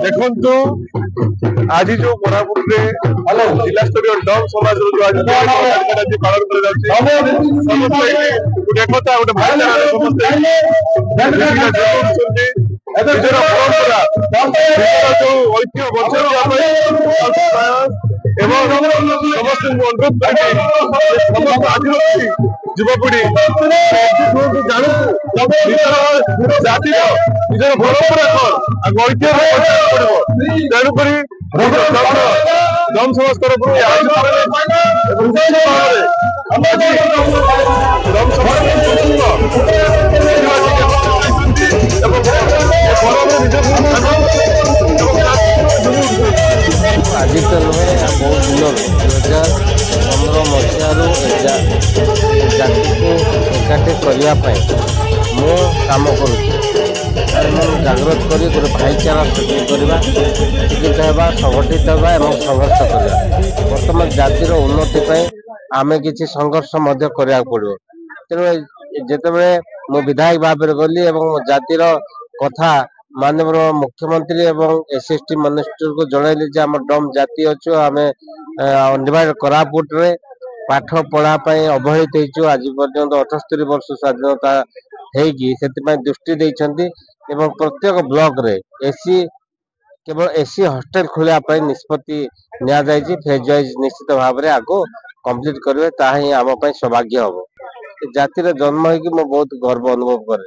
ଦେଖନ୍ତୁ ଆଜି ଯୋଉ କୋରାପୁଟ ରେ ଜିଲ୍ଲା ସ୍ତରୀୟ ଡମ୍ ସମାଜ ଯୋଉ ଆଜି ପାଳନ କରାଯାଉଛି ସମସ୍ତେ ଗୋଟେ ଏକତା ଗୋଟେ ଭାଇଚାରାରେ ସମସ୍ତେ ଯୋଗୁଛନ୍ତି ନିଜର ପରମ୍ପରା ନିଜର ଯୋଉ ଐତିହ୍ୟ ବଞ୍ଚାଇବା ପାଇଁ ଏବଂ ସମସ୍ତଙ୍କୁ ଅନୁରୋଧ କରିକି ସମସ୍ତ ଆଦିବାସୀ ଯୁବପିଢି ଜାଣନ୍ତୁ ନିଜର ଜାତିର ନିଜର ପରମ୍ପରା କଣ ଆଉ ଐତିହ୍ୟ ବଞ୍ଚାଇବାକୁ ପଡିବ। ତେଣୁକରି ଡମ୍ ସମାଜ ତରଫରୁ ଆୟୋଜିତ କରାଯାଇଛି ଏବଂ ନିଶ୍ଚିତ ଭାବରେ ଡମ୍ ସମାଜ ଆଜି ତ ନୁହେଁ ବହୁତ ଦିନରୁ 2015 ମସିହାରୁ ଜାତିକୁ ଏକାଠି କରିବା ପାଇଁ ମୁଁ କାମ କରୁଛି। ମୁଁ ଜାଗ୍ରତ କରି ଗୋଟେ ଭାଇଚାରା ସୃଷ୍ଟି କରିବା, ଶିକ୍ଷିତ ହେବା, ସଂଗଠିତ ହେବା ଏବଂ ସଂଘର୍ଷ କରିବା। ବର୍ତ୍ତମାନ ଜାତିର ଉନ୍ନତି ପାଇଁ ଆମେ କିଛି ସଂଘର୍ଷ ମଧ୍ୟ କରିବାକୁ ପଡ଼ିବ। ତେଣୁ ଯେତେବେଳେ ମୁଁ ବିଧାୟକ ଭାବରେ ଗଲି ଏବଂ ଜାତିର କଥା ମାନ୍ୟବର ମୁଖ୍ୟମନ୍ତ୍ରୀ ଏବଂ SST ମିନିଷ୍ଟରକୁ ଜଣାଇଲି ଯେ ଆମ ଡମ୍ ଜାତି ଅଛୁ, ଆମେ ଅଣ୍ଡିଭାଇଡ କୋରାପୁଟରେ ପାଠ ପଢା ପାଇଁ ଅବହେଳିତ ହେଇଛୁ। ଆଜି ପର୍ଯ୍ୟନ୍ତ 78 ବର୍ଷ ସ୍ୱାଧୀନତା ହେଇକି ସେଥିପାଇଁ ଦୃଷ୍ଟି ଦେଇଛନ୍ତି ଏବଂ ପ୍ରତ୍ୟେକ ବ୍ଲକରେ କେବଳ ଏସି ହଷ୍ଟେଲ ଖୋଲିବା ପାଇଁ ନିଷ୍ପତ୍ତି ନିଆଯାଇଛି। ଫେଜ୍ ୱାଇଜ୍ ନିଶ୍ଚିତ ଭାବରେ ଆଗକୁ କମ୍ପ୍ଲିଟ୍ କରିବେ, ତାହା ହିଁ ଆମ ପାଇଁ ସୌଭାଗ୍ୟ ହବ। ଜାତିରେ ଜନ୍ମ ହେଇକି ମୁଁ ବହୁତ ଗର୍ବ ଅନୁଭବ କରେ।